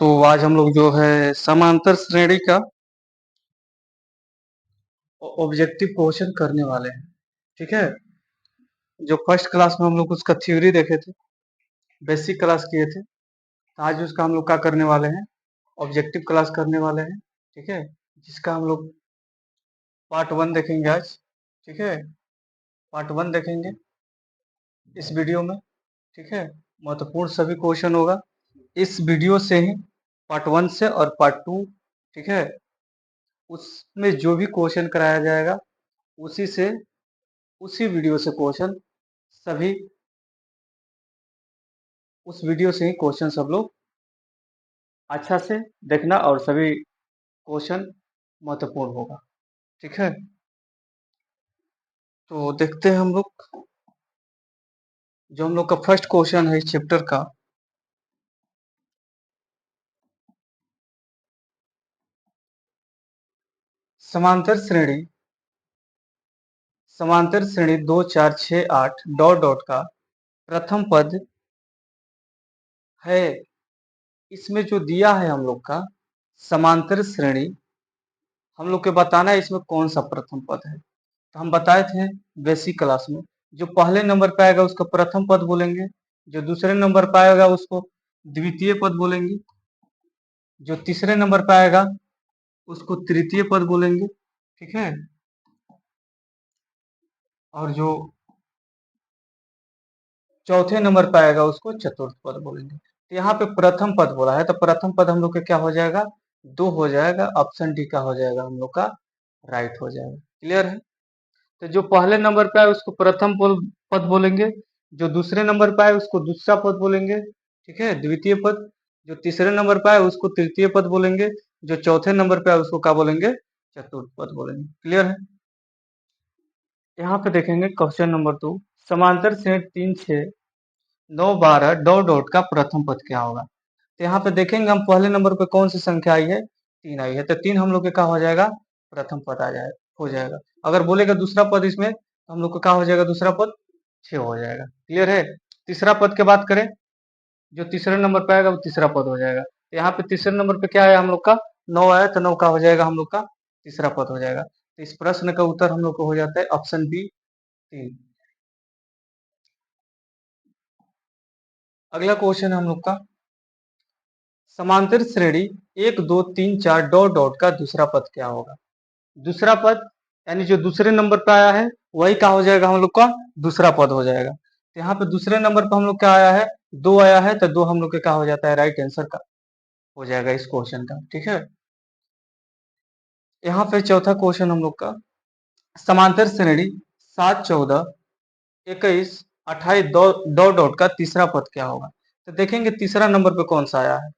तो आज हम लोग जो है समांतर श्रेणी का ऑब्जेक्टिव क्वेश्चन करने वाले हैं। ठीक है, जो फर्स्ट क्लास में हम लोग उसका थ्योरी देखे थे, बेसिक क्लास किए थे, तो आज उसका हम लोग क्या करने वाले हैं, ऑब्जेक्टिव क्लास करने वाले हैं। ठीक है, जिसका हम लोग पार्ट 1 देखेंगे आज। ठीक है, पार्ट 1 देखेंगे इस वीडियो में। ठीक है, महत्वपूर्ण सभी क्वेश्चन होगा इस वीडियो से ही, पार्ट 1 से और पार्ट 2। ठीक है, उसमें जो भी क्वेश्चन कराया जाएगा उसी वीडियो से क्वेश्चन सभी, उस वीडियो से ही क्वेश्चन सब लोग अच्छा से देखना और सभी क्वेश्चन महत्वपूर्ण होगा। ठीक है, तो देखते हैं हम लोग जो हम लोग का फर्स्ट क्वेश्चन है इस चैप्टर का। समांतर श्रेणी 2 4 6 8 डॉट डॉट का प्रथम पद है। इसमें जो दिया है हम लोग का समांतर श्रेणी, हम लोग के बताना है इसमें कौन सा प्रथम पद है। तो हम बताए थे बेसिक क्लास में, जो पहले नंबर पे आएगा उसको प्रथम पद बोलेंगे, जो दूसरे नंबर पे आएगा उसको द्वितीय पद बोलेंगे, जो तीसरे नंबर पे आएगा उसको तृतीय पद बोलेंगे। ठीक है, और जो चौथे नंबर पे आएगा उसको चतुर्थ पद बोलेंगे। तो यहाँ पे प्रथम पद बोला है, तो प्रथम पद हम लोग का क्या हो जाएगा, 2 हो जाएगा। ऑप्शन डी का हो जाएगा हम लोग का राइट हो जाएगा। क्लियर है, तो जो पहले नंबर पे आए उसको प्रथम पद बोलेंगे, जो दूसरे नंबर पे आए उसको दूसरा पद बोलेंगे। ठीक है, द्वितीय पद। जो तीसरे नंबर पे आए उसको तृतीय पद बोलेंगे, जो चौथे नंबर पे आए उसको क्या बोलेंगे, चतुर्थ पद बोलेंगे। क्लियर है, यहाँ पे देखेंगे क्वेश्चन नंबर 2, समांतर श्रेणी 3 6 9 12 डॉट डॉट का प्रथम पद क्या होगा। तो यहाँ पे देखेंगे हम पहले नंबर पे कौन सी संख्या आई है, 3 आई है, तो 3 हम लोग का क्या हो जाएगा, प्रथम पद आ जाए हो जाएगा। अगर बोलेगा दूसरा पद इसमें तो हम लोग को क्या हो जाएगा, दूसरा पद 6 हो जाएगा। क्लियर है, तीसरा पद की बात करें, जो तीसरे नंबर पे आएगा वो तीसरा पद हो जाएगा। तो यहाँ पे तीसरे नंबर पे क्या आया हम लोग का, 9 आया, तो 9 का हो जाएगा हम लोग का तीसरा पद हो जाएगा। तो इस प्रश्न का उत्तर हम लोग को हो जाता है ऑप्शन बी 3। अगला क्वेश्चन है हम लोग का, समांतर श्रेणी 1 2 3 4 डॉट डॉट का दूसरा पद क्या होगा। दूसरा पद यानी जो दूसरे नंबर पे आया है वही क्या हो जाएगा, हम लोग का दूसरा पद हो जाएगा। तो यहाँ पे दूसरे नंबर पे हम लोग क्या आया है, 2 आया है, तो 2 हम लोग का क्या हो जाता है, राइट आंसर का हो जाएगा इस क्वेश्चन का। ठीक है, यहाँ पे चौथा क्वेश्चन हम लोग का, समांतर श्रेणी 7 14 21 28 डॉट डॉट का तीसरा पद क्या होगा। तो देखेंगे तीसरा नंबर पे कौन सा आया है,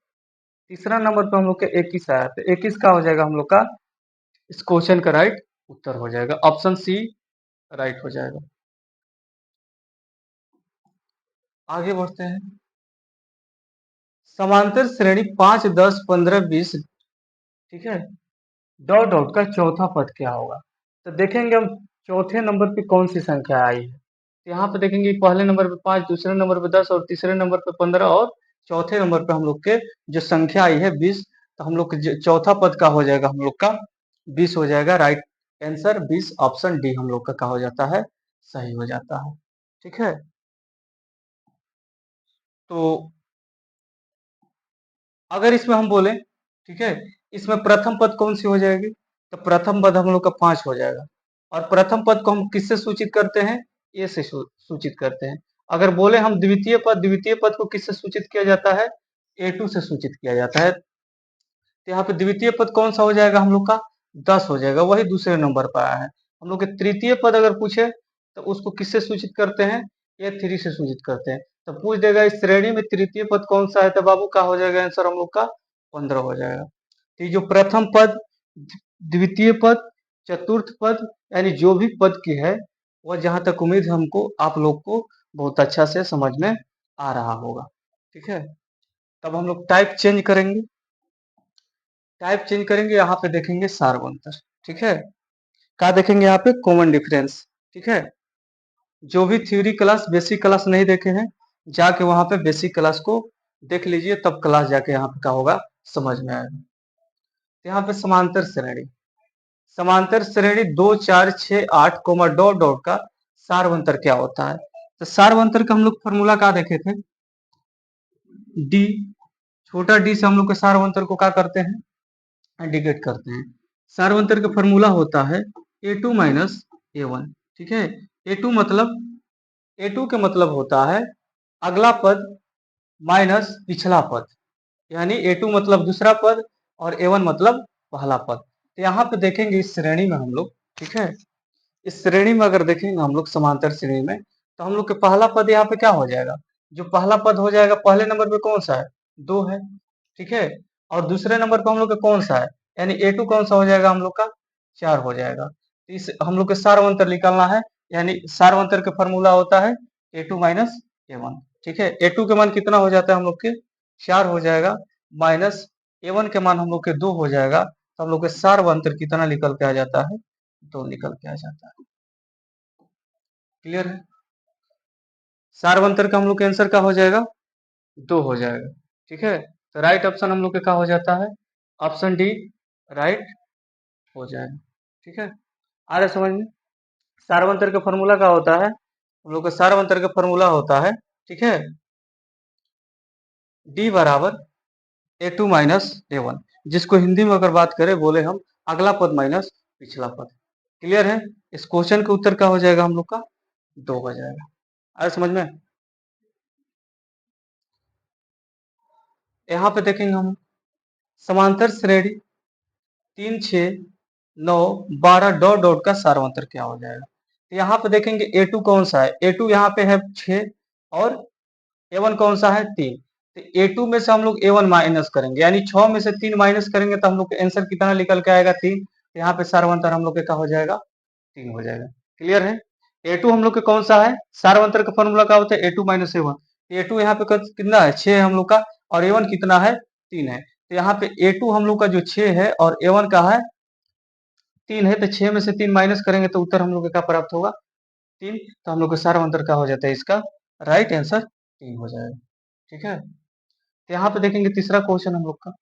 तीसरा नंबर पे हम लोग का 21 आया, तो 21 का हो जाएगा हम लोग का इस क्वेश्चन का राइट उत्तर हो जाएगा, ऑप्शन सी राइट हो जाएगा। आगे बढ़ते हैं, समांतर श्रेणी 5 10 15 20, ठीक है, डॉट डॉट का चौथा पद क्या होगा। तो देखेंगे हम चौथे नंबर पे कौन सी संख्या आई है। तो यहाँ पे देखेंगे पहले नंबर पे 5, दूसरे नंबर पे 10 और तीसरे नंबर पे 15 और चौथे नंबर पे हम लोग के जो संख्या आई है 20, तो हम लोग के चौथा पद का हो जाएगा हम लोग का 20 हो जाएगा, राइट आंसर 20, ऑप्शन डी हम लोग का क्या हो जाता है, सही हो जाता है। ठीक है, तो अगर इसमें हम बोले, ठीक है, इसमें प्रथम पद कौन सी हो जाएगी, तो प्रथम पद हम लोग का 5 हो जाएगा। और प्रथम पद को हम किससे सूचित करते हैं, ए से सूचित करते हैं। अगर बोले हम द्वितीय पद को किससे सूचित किया जाता है, A2 से सूचित किया जाता है। तो यहाँ पे द्वितीय पद कौन सा हो जाएगा हम लोग का, 10 हो जाएगा, वही दूसरे नंबर पर आया है। हम लोग के तृतीय पद अगर पूछे तो उसको किससे सूचित करते हैं, A3 से सूचित करते हैं। तो पूछ देगा इस श्रेणी में तृतीय पद कौन सा है, तो बाबू का हो जाएगा आंसर हम लोग का 15 हो जाएगा। तो ये जो प्रथम पद, द्वितीय पद, चतुर्थ पद, यानी जो भी पद की है वह जहां तक उम्मीद हमको आप लोग को बहुत अच्छा से समझ में आ रहा होगा। ठीक है, तब हम लोग टाइप चेंज करेंगे, यहाँ पे देखेंगे सार्वंतर। ठीक है, क्या देखेंगे यहाँ पे, कॉमन डिफरेंस। ठीक है, जो भी थ्योरी क्लास बेसिक क्लास नहीं देखे हैं जाके वहां पे बेसिक क्लास को देख लीजिए, तब क्लास जाके यहाँ पे क्या होगा समझ में आएगा। तो यहाँ पे समांतर श्रेणी 2 4 6 8 कोमा डॉट डॉट का सार्वंतर क्या होता है? तो सार्वंतर का हम लोग फॉर्मूला क्या देखे थे? डी, छोटा डी से हम लोग के सार्वंतर को क्या करते हैं? इंडिकेट करते हैं। सार्वंतर का फॉर्मूला होता है A2 माइनस A1। ठीक है, A2 के मतलब होता है अगला पद माइनस पिछला पद, यानी A2 मतलब दूसरा पद और A1 मतलब पहला पद। तो यहाँ पे देखेंगे इस श्रेणी में हम लोग, ठीक है, इस श्रेणी में अगर देखेंगे हम लोग समांतर श्रेणी में, तो हम लोग के पहला पद यहाँ पे क्या हो जाएगा? जो पहला पद हो जाएगा पहले नंबर पे कौन सा है? 2 है, ठीक है। और दूसरे नंबर पे हम लोग का कौन सा है? यानी A2 कौन सा हो जाएगा हम लोग का? 4 हो जाएगा। तो इस हम लोग के सार्वंतर निकालना है, यानी सार्वंतर का फॉर्मूला होता है A2 माइनस A1। ठीक है, A2 के मान कितना हो जाता है हम लोग के? 4 हो जाएगा, माइनस A1 के मान हम लोग के 2 हो जाएगा। तो हम लोग के सार्वंतर कितना निकल के आ जाता है? 2 निकल के आ जाता है। क्लियर है? सार्वंतर का हम लोग के आंसर क्या हो जाएगा? 2 हो जाएगा। ठीक है, तो राइट ऑप्शन हम लोग के क्या हो जाता है? ऑप्शन डी राइट हो जाएगा। ठीक है, आ रहा समझ में? सार्वंतर का फॉर्मूला क्या होता है? हम लोग का सार्वंतर का फॉर्मूला होता है, ठीक है, डी बराबर A2 माइनस A1, जिसको हिंदी में अगर बात करें बोले हम अगला पद माइनस पिछला पद। क्लियर है? इस क्वेश्चन का उत्तर क्या हो जाएगा हम लोग का? 2 हो जाएगा। आ समझ में? यहाँ पे देखेंगे हम समांतर श्रेणी 3 6 9 12 डॉट डॉट का सार्वंतर क्या हो जाएगा? तो यहाँ पे देखेंगे A2 कौन सा है? A2 यहाँ पे है 6 और A1 कौन सा है? 3। तो A2 में से हम लोग A1 माइनस करेंगे, यानी 6 में से 3 माइनस करेंगे तो हम लोग का आंसर कितना निकल के आएगा? 3। तो यहाँ पे सार्वंतर हम लोग का क्या हो जाएगा? 3 हो जाएगा। क्लियर है? A2 हम लोग का कौन सा है? सार्वंतर का फॉर्मूला क्या होता है? A2 minus A1। A2 यहाँ पे कितना है? 6 है हम लोग का, और A1 कितना है? 3 है। तो यहाँ पे A2 हम लोग का जो 6 है और A1 का है 3 है, तो 6 में से 3 माइनस करेंगे तो उत्तर हम लोग का क्या प्राप्त होगा? 3। तो हम लोग का सार्वंतर क्या हो जाता है? इसका राइट आंसर 3 हो जाएगा। ठीक है, तो यहाँ पे देखेंगे तीसरा क्वेश्चन हम लोग का,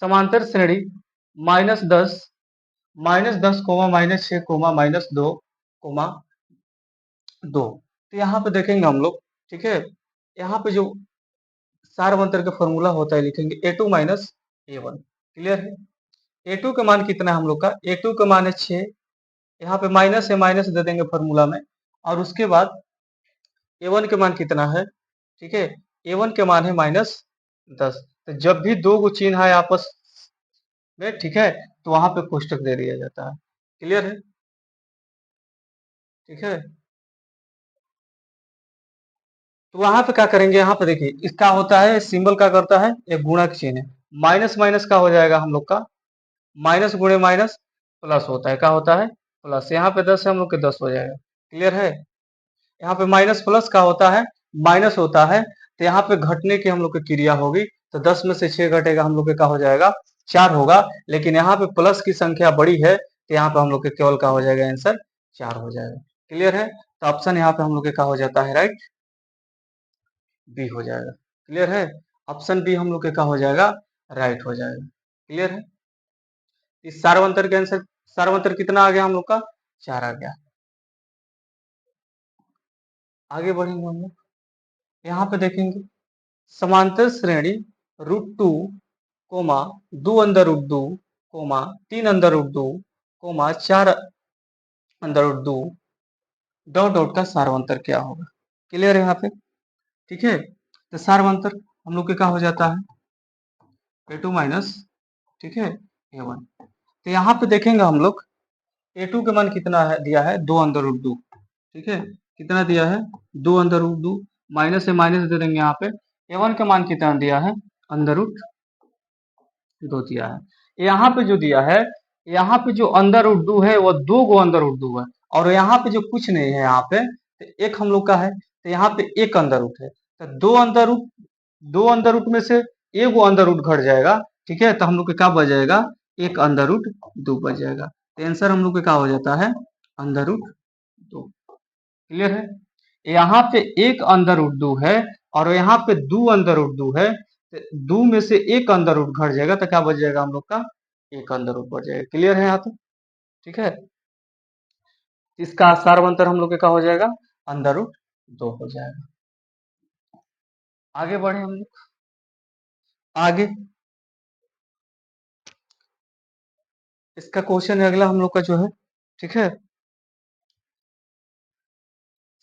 समांतर श्रेणी -10 -10 कोमा -6 कोमा -2 कोमा 2। तो यहाँ पे देखेंगे हम लोग, ठीक है, यहाँ पे जो सार्वंतर का फॉर्मूला होता है लिखेंगे A2 माइनस A1। क्लियर है? A2 का मान कितना है हम लोग का? A2 का मान है 6, यहाँ पे माइनस है, माइनस दे देंगे फॉर्मूला में, और उसके बाद A1 के मान कितना है? ठीक है, A1 के मान है -10। तो जब भी दो गो चिन्ह है आपस में, ठीक है, तो वहां पे कोष्टक दे दिया जाता है। क्लियर है? ठीक है, तो वहां पे क्या करेंगे? यहाँ पे देखिए इसका होता है सिंबल क्या करता है? एक गुणक चिन्ह है, माइनस माइनस का हो जाएगा हम लोग का, माइनस गुणे माइनस प्लस होता है, क्या होता है? प्लस। यहाँ पे 10 है हम लोग के 10 हो जाएगा। क्लियर है? यहाँ पे माइनस प्लस का होता है, माइनस होता है, तो यहाँ पे घटने की हम लोग की क्रिया होगी, तो 10 में से 6 घटेगा, हम लोग के क्या हो जाएगा? 4 होगा। लेकिन यहाँ पे प्लस की संख्या बड़ी है, तो यहाँ पे हम लोग के केवल क्या हो जाएगा? आंसर 4 हो जाएगा। क्लियर है? तो ऑप्शन यहाँ पे हम लोग के क्या हो जाता है? राइट बी हो जाएगा। क्लियर है? ऑप्शन बी हम लोग के क्या हो जाएगा? राइट हो जाएगा। क्लियर है? इस सार्वंतर के आंसर, सार्वंतर कितना आ गया हम लोग का? 4 आ गया। आगे बढ़ेंगे हम लोग, यहाँ पे देखेंगे समांतर श्रेणी √2 कोमा 2 अंदर रूट 2 कोमा 3 अंदर रूट 2 कोमा 4 अंदर रूट 2 डॉट डॉट का सार्वंतर क्या होगा? क्लियर है यहाँ पे? ठीक है, तो सार्वंतर हम लोग के क्या हो जाता है? A2 माइनस, ठीक है, A1। तो यहाँ पे देखेंगे हम लोग A2 के मान कितना है? दिया है 2 अंदर रूट 2। ठीक है, कितना दिया है? 2 अंदर रूट 2, माइनस से माइनस दे देंगे यहाँ पे। A1 का मान कितना दिया है? अंदर रूट 2 दिया है। यहाँ पे जो दिया है, यहाँ पे जो अंदर रूट 2 है वो 2 गो अंदर रूट 2 है, और यहाँ पे जो कुछ नहीं है यहाँ पे, तो एक हम लोग का है, तो यहाँ पे एक अंदर रूट है, तो दो अंदर रूट में से एक वो अंदर रूट घट जाएगा। ठीक है, तो हम लोग का क्या बच जाएगा? एक अंदर रूट 2 बच जाएगा। तो आंसर हम लोग का क्या हो जाता है? अंदर रूट 2। क्लियर है? यहाँ पे एक अंदर रूट 2 है और यहाँ पे 2 अंदर रूट 2 है, दो में से एक अंदर रूट घट जाएगा तो क्या बच जाएगा हम लोग का, एक अंदर रूट बच जाएगा। क्लियर है यहाँ तक? ठीक है, इसका सार्वंतर हम लोग का क्या हो जाएगा, अंदर रूट 2 हो जाएगा। आगे बढ़े हम लोग, आगे इसका क्वेश्चन है अगला हम लोग का जो है, ठीक है,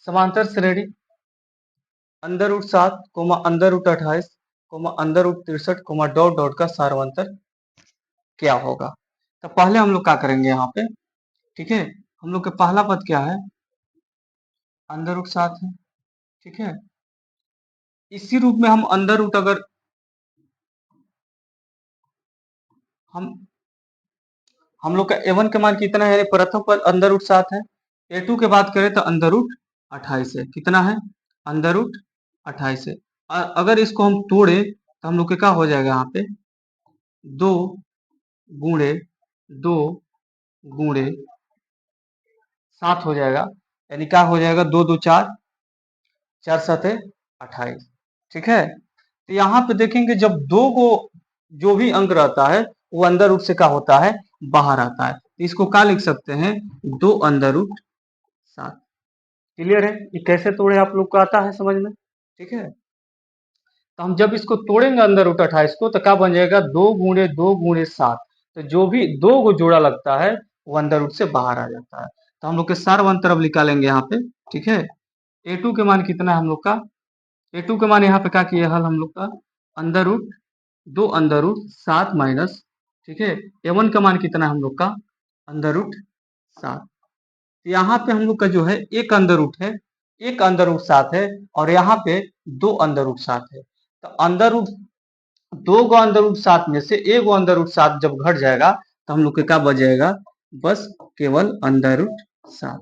समांतर श्रेणी अंदर रूट 7 कोमा अंदर रूट 28 कोमा अंदर रूट 63 कोमा डॉट डॉट का सार्वंतर क्या होगा। तो पहले हम लोग क्या करेंगे यहाँ पे, ठीक है, हम लोग का पहला पद क्या है, अंदर रूट 7 है, ठीक है, इसी रूप में हम अंदर रूट अगर हम लोग का a1 का मान कितना है, प्रथम पद अंदर रूट 7 है, a2 के बात करें तो अंदर रूट 28 है, कितना है, अंदर रूट 28 है। अगर इसको हम तोड़े तो हम लोग के क्या हो जाएगा यहाँ पे, 2 गुणे 2 गुणे 7 हो जाएगा, यानी क्या हो जाएगा, 2 2 4, 4 7 28, ठीक है। तो यहाँ पे देखेंगे जब दो को जो भी अंक रहता है वो अंदर रूट से क्या होता है, बाहर आता है, तो इसको क्या लिख सकते हैं, 2 अंदर रूट 7। क्लियर है, ये कैसे तोड़े आप लोग को आता है समझ में, ठीक है। तो हम जब इसको तोड़ेंगे अंदर रूट 28 को तो क्या बन जाएगा, 2 गुणे 2 गुणे 7, तो जो भी दो को जोड़ा लगता है वो अंदर रूट से बाहर आ जाता है। तो हम लोग के सार्वंतर अब निकालेंगे यहाँ पे, ठीक है। a2 के मान कितना है हम लोग का, a2 के मान यहाँ पे क्या किए हल हम लोग का, अंदर रूट 2 अंदर रूट 7 माइनस, ठीक है, a1 का मान कितना है हम लोग का, अंदर रूट 7। यहाँ पे हम लोग का जो है एक अंदर रूट है, एक अंदर रूट 7 है, और यहाँ पे 2 अंदर रूट 7 है। तो अंदर रूट 2 गो अंदर रूट 7 में से एक गो अंदर रूट 7 जब घट जाएगा तो हम लोग के क्या बच जाएगा, बस केवल अंदर रूट 7।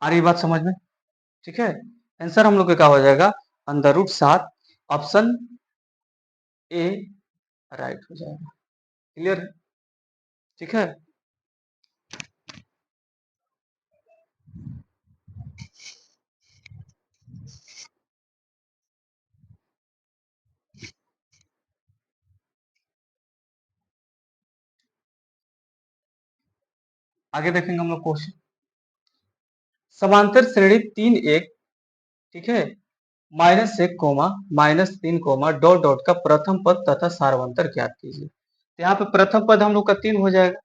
आ रही बात समझ में, ठीक है। आंसर हम लोग का क्या हो जाएगा, अंदर रूट 7, ऑप्शन ए राइट हो जाएगा। क्लियर है, ठीक है। आगे देखेंगे हम लोग क्वेश्चन, समांतर श्रेणी 3 1, ठीक है, -1 कोमा -3 कोमा डॉट डॉट का प्रथम पद तथा सार्वंतर ज्ञात कीजिए। तो यहाँ पे प्रथम पद हम लोग का 3 हो जाएगा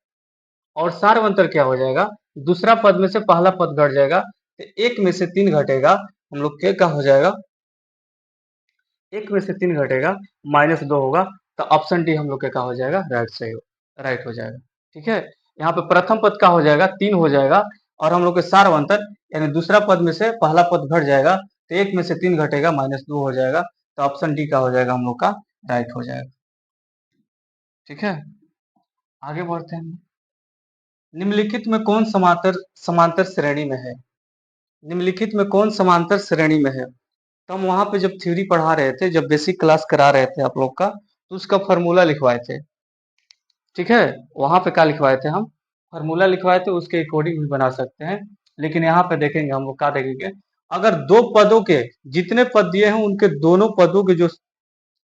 और सार्वंतर क्या हो जाएगा, दूसरा पद में से पहला पद घट जाएगा, तो एक में से 3 घटेगा, हम लोग के क्या हो जाएगा, एक में से 3 घटेगा, -2 होगा, तो ऑप्शन डी हम लोग के क्या हो जाएगा, राइट हो जाएगा, ठीक है। यहाँ पे प्रथम पद का हो जाएगा 3 हो जाएगा, और हम लोग के सार्वंतर यानी दूसरा पद में से पहला पद घट जाएगा, तो एक में से 3 घटेगा, -2 हो जाएगा, तो ऑप्शन डी का हो जाएगा हम लोग का, राइट हो जाएगा, ठीक है। आगे बढ़ते हैं, निम्नलिखित में कौन समांतर समांतर श्रेणी में है, निम्नलिखित में कौन समांतर श्रेणी में है। तो हम वहां पे जब थ्योरी पढ़ा रहे थे, जब बेसिक क्लास करा रहे थे आप लोग का, तो उसका फॉर्मूला लिखवाए थे, ठीक है। वहां पे क्या लिखवाए थे, हम फॉर्मूला लिखवाए थे, उसके अकॉर्डिंग भी बना सकते हैं। लेकिन यहाँ पे देखेंगे हम लोग क्या देखेंगे, अगर दो पदों के जितने पद दिए हैं उनके दोनों पदों के जो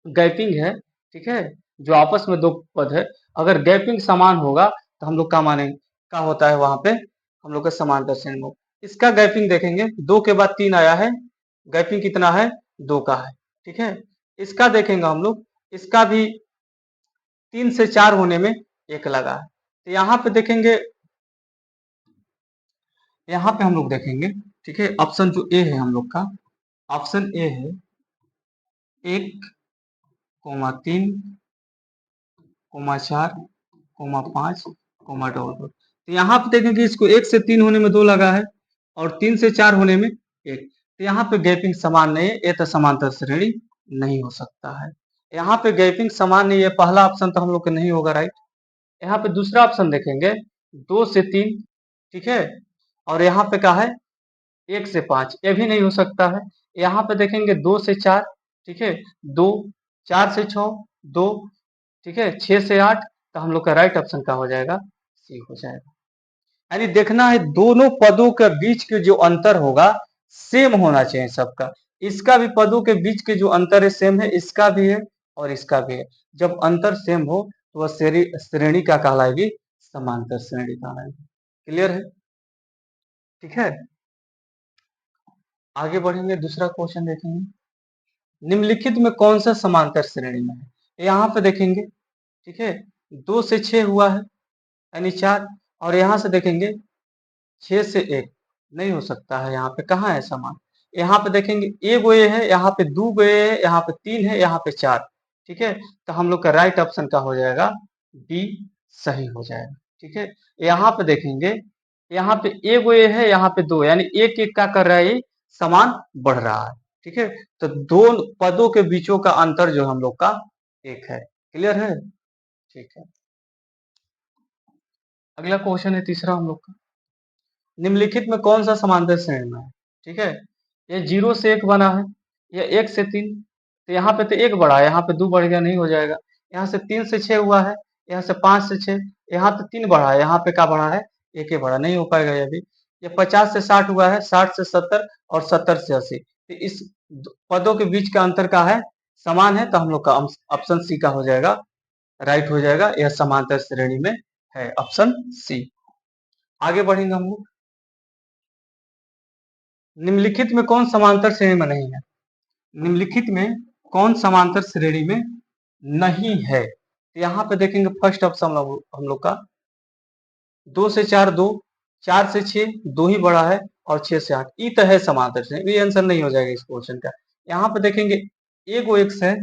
गैपिंग है, ठीक है, जो आपस में दो पद है, अगर गैपिंग समान होगा तो हम लोग क्या मानेंगे, क्या होता है वहां पे, हम लोग का समांतर श्रेणी में। इसका गैपिंग देखेंगे, 2 के बाद 3 आया है, गैपिंग कितना है, 2 का है, ठीक है। इसका देखेंगे हम लोग, इसका भी 3 से 4 होने में 1 लगा है। तो यहाँ पे देखेंगे, यहाँ पे हम लोग देखेंगे, ठीक है, ऑप्शन जो ए है हम लोग का, ऑप्शन ए है 1,3 4 5 डॉट डॉट। तो यहाँ पे देखेंगे इसको 1 से 3 होने में 2 लगा है और 3 से 4 होने में 1, तो यहाँ पे गैपिंग समान नहीं है, ये तो समांतर श्रेणी नहीं हो सकता है। यहाँ पे गैपिंग समान नहीं है, पहला ऑप्शन तो हम लोग का नहीं होगा, राइट। यहाँ पे दूसरा ऑप्शन देखेंगे, 2 से 3, ठीक है, और यहाँ पे क्या है, 1 से 5, ये भी नहीं हो सकता है। यहाँ पे देखेंगे 2 से 4, ठीक है, 2, 4 से 6, 2, ठीक है, 6 से 8, तो हम लोग का राइट ऑप्शन क्या हो जाएगा, सी हो जाएगा। यानी देखना है दोनों पदों के बीच के जो अंतर होगा सेम होना चाहिए सबका, इसका भी पदों के बीच के जो अंतर है सेम है, इसका भी है और इसका भी है। जब अंतर सेम हो तो वह श्रेणी क्या कहलाएगी? समांतर श्रेणी कहलाएगी। क्लियर है? ठीक है, आगे बढ़ेंगे, दूसरा क्वेश्चन देखेंगे। निम्नलिखित में कौन सा समांतर श्रेणी में है? यहाँ पे देखेंगे, ठीक है, 2 से 6 हुआ है यानी 4, और यहाँ से देखेंगे 6 से 1 नहीं हो सकता है। यहाँ पे कहाँ है समान? यहाँ पे देखेंगे एगो ए है, यहाँ पे 2 गो ए है, यहाँ पे 3 है, यहाँ पे 4। ठीक है, तो हम लोग का राइट ऑप्शन का हो जाएगा बी, सही हो जाएगा। ठीक है, यहाँ पे देखेंगे, यहाँ पे एगो ए है, यहाँ पे 2, यानी एक एक क्या कर रहा है? ये समान बढ़ रहा है। ठीक है, तो दो पदों के बीचों का अंतर जो हम लोग का 1 है। क्लियर है? ठीक है, अगला क्वेश्चन है तीसरा हम लोग का। निम्नलिखित में कौन सा समांतर श्रेणी में है? ठीक है, ये 0 से 1 बना है, ये 1 से 3, तो यहाँ पे तो 1 बढ़ा है, यहाँ पे 2 बढ़ गया, नहीं हो जाएगा। यहाँ से 3 से 6 हुआ है, यहाँ से 5 से 6, यहाँ पे 3 बढ़ा है, यहाँ पे क्या बढ़ा है? 1 ही बढ़ा, नहीं हो पाएगा ये भी। ये 50 से 60 हुआ है, 60 से 70 और 70 से 80, तो इस पदों के बीच का अंतर का है? समान है, तो हम लोग का ऑप्शन सी का हो जाएगा, राइट हो जाएगा। यह समांतर श्रेणी में है, ऑप्शन सी। आगे बढ़ेंगे हम लोग। निम्नलिखित में कौन समांतर श्रेणी में नहीं है? निम्नलिखित में कौन समांतर श्रेणी में नहीं है? तो यहाँ पे देखेंगे फर्स्ट ऑप्शन हम लोग का 2 से 4 2, 4 से 6 2 ही बड़ा है, और 6 से 8 ई तो है समांतर श्रेणी, ये आंसर नहीं हो जाएगा इस क्वेश्चन का। यहाँ पे देखेंगे एगो एक्स है,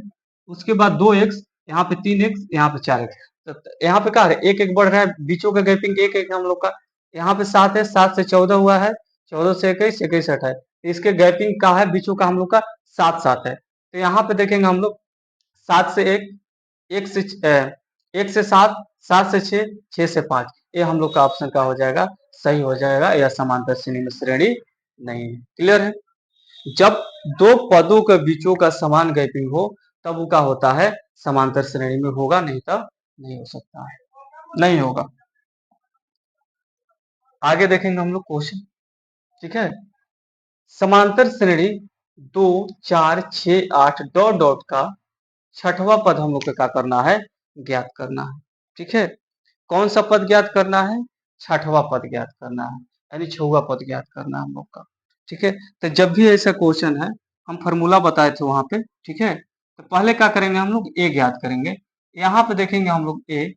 उसके बाद 2x, यहाँ पे 3x, यहाँ पे 4x, तो यहाँ पे क्या है? एक एक बढ़ रहा है, बीचों का गैपिंग एक एक हम लोग का। यहाँ पे 7 है, 7 से 14 हुआ है, 14 से 21, 21 से 28, इसके गैपिंग का है बीचों का हम लोग का 7 7 है। तो यहाँ पे देखेंगे हम लोग 7 से 1, 1 से 7, 7 से 6, 6 से 5, ये हम लोग का ऑप्शन का हो जाएगा, सही हो जाएगा। यह समांतर श्रेणी नहीं है। क्लियर है? जब दो पदों के बीचों का समान गैपिंग हो तब वो क्या होता है? समांतर श्रेणी में होगा, नहीं तो नहीं हो सकता है, नहीं होगा। आगे देखेंगे हम लोग क्वेश्चन। ठीक है, समांतर श्रेणी 2 4 6 8 डॉट डॉट का छठवां पद हम लोग को क्या करना है? ज्ञात करना है। ठीक है, कौन सा पद ज्ञात करना है? छठवां पद ज्ञात करना है, यानी छठवां पद ज्ञात करना है हम लोग का। ठीक है, तो जब भी ऐसा क्वेश्चन है, हम फॉर्मूला बताए थे वहां पे। ठीक है, तो पहले क्या करेंगे हम लोग? ए ज्ञात करेंगे। यहाँ पे देखेंगे हम लोग ए,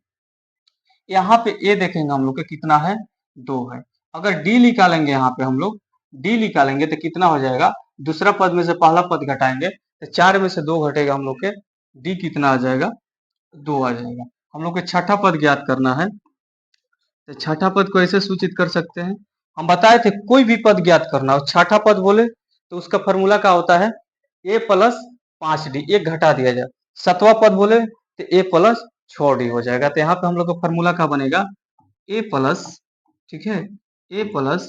यहाँ पे ए देखेंगे हम लोग के कितना है? 2 है। अगर डी निकालेंगे, यहाँ पे हम लोग डी निकालेंगे तो कितना हो जाएगा? दूसरा पद में से पहला पद घटाएंगे तो 4 में से 2 घटेगा, हम लोग के डी कितना आ जाएगा? 2 आ जाएगा। हम लोग के छठा पद ज्ञात करना है, तो छठा पद को ऐसे सूचित कर सकते हैं, हम बताए थे कोई भी पद ज्ञात करना हो, छठा पद बोले तो उसका फॉर्मूला क्या होता है? ए प्लस 5d, एक घटा दिया जाए। सतवां पद बोले तो ए प्लस 6d हो जाएगा। तो यहाँ पे हम लोग का फॉर्मूला क्या बनेगा? ए प्लस, ठीक है, ए प्लस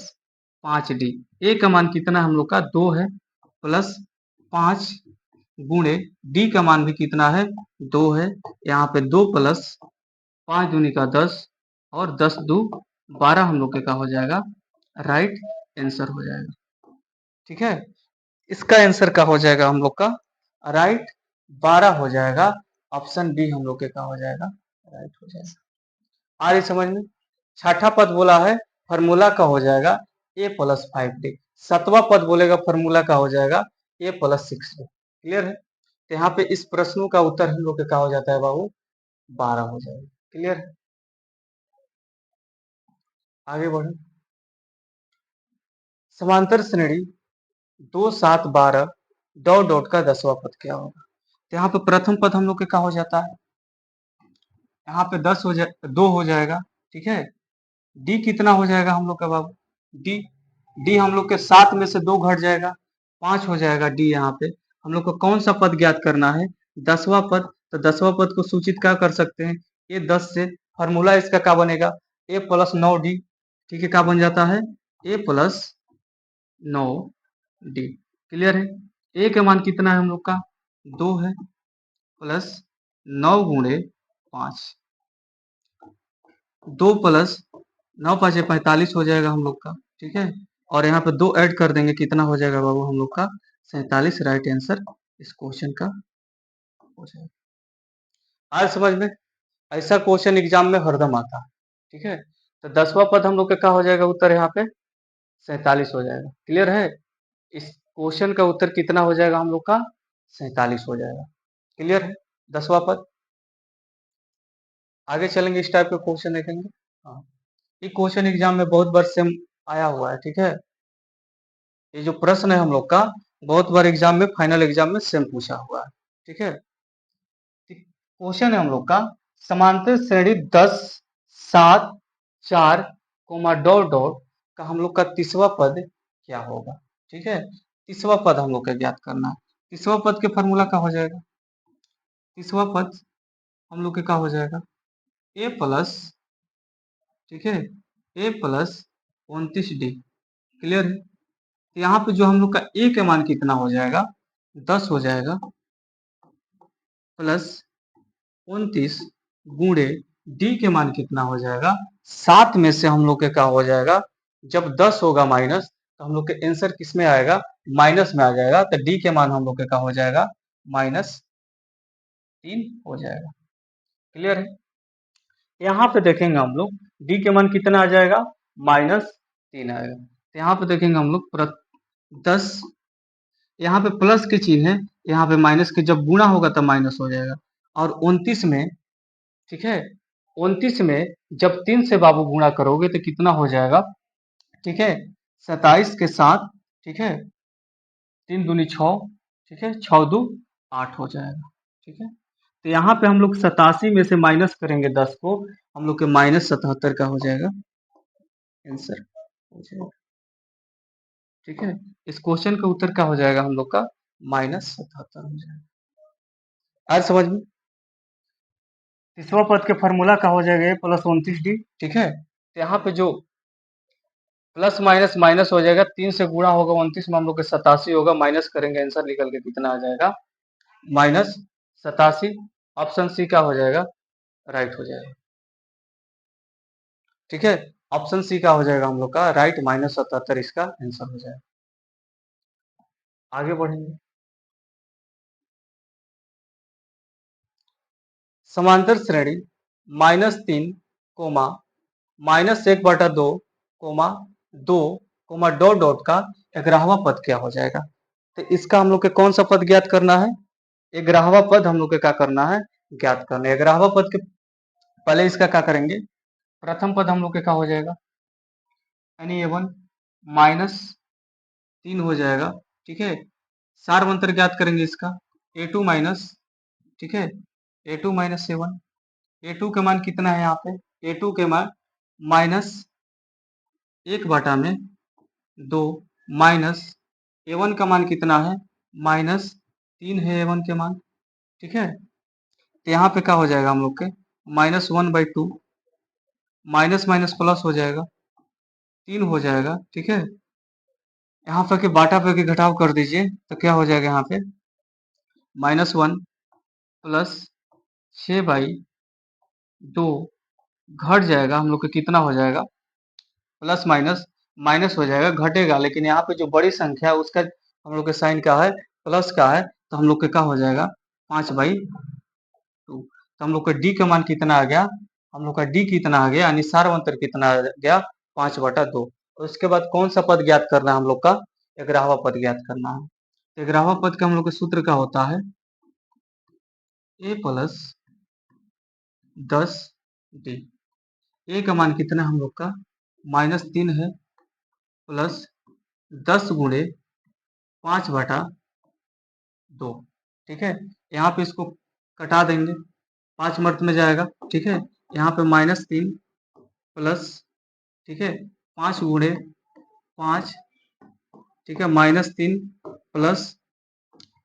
5d, ए का मान कितना हम लोग का? 2 है, प्लस 5 गुणे डी का मान भी कितना है? 2 है। यहाँ पे 2 प्लस 5 दूनी का 10, और 10 दू 12 हम लोग के का हो जाएगा? राइट आंसर हो जाएगा। ठीक है, इसका आंसर का हो जाएगा हम लोग का राइट 12 हो जाएगा। ऑप्शन बी हम लोग के का हो जाएगा? राइट हो जाएगा। आ रही समझ में? छठा पद बोला है, फॉर्मूला का हो जाएगा ए प्लस 5d। सतवा पद बोलेगा, फॉर्मूला का हो जाएगा ए प्लस 6d। क्लियर है? तो यहाँ पे इस प्रश्नों का उत्तर हम लोग का हो जाता है बाबू 12 हो जाएगा। क्लियर है? आगे बढ़े। समांतर श्रेणी 2 7 12 डॉट डॉट का 10वां पद क्या होगा? तो यहाँ पे प्रथम पद हम लोग के क्या हो जाता है? यहाँ पे 10 हो जाए, 2 हो जाएगा। ठीक है, डी कितना हो जाएगा हम लोग का बाबू? डी, डी हम लोग के 7 में से 2 घट जाएगा, 5 हो जाएगा डी। यहाँ पे हम लोग को कौन सा पद ज्ञात करना है? 10वां पद। तो 10वां पद को सूचित क्या कर सकते हैं? ये 10 से, फॉर्मूला इसका क्या बनेगा? ए प्लस 9d। ठीक है, क्या बन जाता है? ए प्लस 9d। क्लियर है? ए का मान कितना है हम लोग का? 2 है, प्लस 9 गुणे 5, 2 प्लस 9 5 45 हो जाएगा हम लोग का। ठीक है, और यहाँ पे 2 ऐड कर देंगे, कितना हो जाएगा बाबू हम लोग का? 47 राइट आंसर इस क्वेश्चन का हो जाएगा। आज समझ में, ऐसा क्वेश्चन एग्जाम में हरदम आता है। ठीक है, तो 10वां पद हम लोग का क्या हो जाएगा उत्तर यहाँ पे 47 हो जाएगा। क्लियर है, इस क्वेश्चन का उत्तर कितना हो जाएगा हम लोग का 47 हो जाएगा। क्लियर है 10वां पद। आगे चलेंगे, इस टाइप के क्वेश्चन देखेंगे। हाँ, ये क्वेश्चन एग्जाम में बहुत बार सेम आया हुआ है। ठीक है, ये जो प्रश्न है हम लोग का बहुत बार एग्जाम में, फाइनल एग्जाम में सेम पूछा हुआ है। ठीक है, क्वेश्चन है हम लोग का समांतर श्रेणी 10 7 4 डॉट डॉट का हम लोग का तीसवा पद क्या होगा। ठीक है, तीसवा पद हम लोग का ज्ञात करना है। तीसवा पद के फॉर्मूला क्या हो जाएगा, तीसवा पद हम लोग के क्या हो जाएगा ए प्लस, ठीक है, ए प्लस 29D। क्लियर है, तो यहाँ पे जो हम लोग का ए के मान कितना हो जाएगा 10 हो जाएगा, प्लस 29 गुणे डी के मान कितना हो जाएगा 7 में से हम लोग के क्या हो जाएगा, जब 10 होगा माइनस तो हम लोग के आंसर किस में आएगा, माइनस में आ जाएगा। तो डी के मान हम लोग के क्या हो जाएगा -3 हो जाएगा। क्लियर है, यहाँ पे देखेंगे हम लोग डी के मान कितना आ जाएगा -3 आएगा। तो यहाँ पे देखेंगे हम लोग 10, यहाँ पे प्लस के चिन्ह है, यहाँ पे माइनस के जब गुणा होगा तब माइनस हो जाएगा। और 29 में, ठीक है, 29 में जब 3 से बाबू गुणा करोगे तो कितना हो जाएगा, ठीक है, 27 के साथ, ठीक है, 3 दूनी 6, ठीक है, 6 दू 8 हो जाएगा। ठीक है, तो यहाँ पे हम लोग 87 में से माइनस करेंगे 10 को, हम लोग के -77 का हो जाएगा आंसर हो जाएगा। ठीक है, इस क्वेश्चन का उत्तर क्या हो जाएगा हम लोग का -77 हो जाएगा। आज समझ में, तीसरा पद के फॉर्मूला क्या हो जाएगा ए प्लस 29D। ठीक है, तो यहाँ पे जो प्लस माइनस माइनस हो जाएगा, 3 से गुणा होगा 29 में हम लोग के 87 होगा, माइनस करेंगे आंसर निकल के कितना आ जाएगा -87। ऑप्शन सी क्या हो जाएगा राइट हो जाएगा। ठीक है, ऑप्शन सी क्या हो जाएगा हम लोग का राइट, -77 इसका आंसर हो जाएगा। आगे बढ़ेंगे, समांतर श्रेणी -3 कोमा -1/2 कोमा 2 डॉट डॉट का 11वां पद क्या हो जाएगा। तो इसका हम लोग के कौन सा पद ज्ञात करना है, 11वां पद हम लोग के क्या करना है ज्ञात करना है। 11वां पद के पहले इसका क्या करेंगे, प्रथम पद हम लोग के क्या हो जाएगा यानी A1 -3 हो जाएगा। ठीक है, सारवंतर ज्ञात करेंगे इसका A2 माइनस, ठीक है, A2 माइनस A1। A2 के मान कितना है यहाँ पे, A2 के मान -1/2 माइनस A1 का मान कितना है -3 है A1 के मान। ठीक है, तो यहाँ पे क्या हो जाएगा हम लोग के -1/2, माइनस माइनस प्लस हो जाएगा 3 हो जाएगा। ठीक है, यहाँ पे के बाटा पे के घटाव कर दीजिए तो क्या हो जाएगा यहाँ पे -1 प्लस 6/2 घट जाएगा हम लोग का कितना हो जाएगा, प्लस माइनस माइनस हो जाएगा घटेगा, लेकिन यहाँ पे जो बड़ी संख्या है उसका हम लोग के साइन क्या है प्लस का है, तो हम लोग का क्या हो जाएगा 5/2। तो हम लोग का डी का मान कितना आ गया, हम लोग का डी कितना आ गया यानी सारवंतर कितना आ गया 5/2। और उसके बाद कौन सा पद ज्ञात करना है हम लोग का 11वां पद ज्ञात करना है। तो 11वां पद का हम लोग का सूत्र क्या होता है ए प्लस 10D। ए का मान कितना हम लोग का -3 है, प्लस 10 गुणे 5/2। ठीक है, यहाँ पे इसको कटा देंगे, 5 मर्त में जाएगा। ठीक है, यहाँ पे -3 प्लस, ठीक है, 5 गुणे 5, ठीक है, -3 प्लस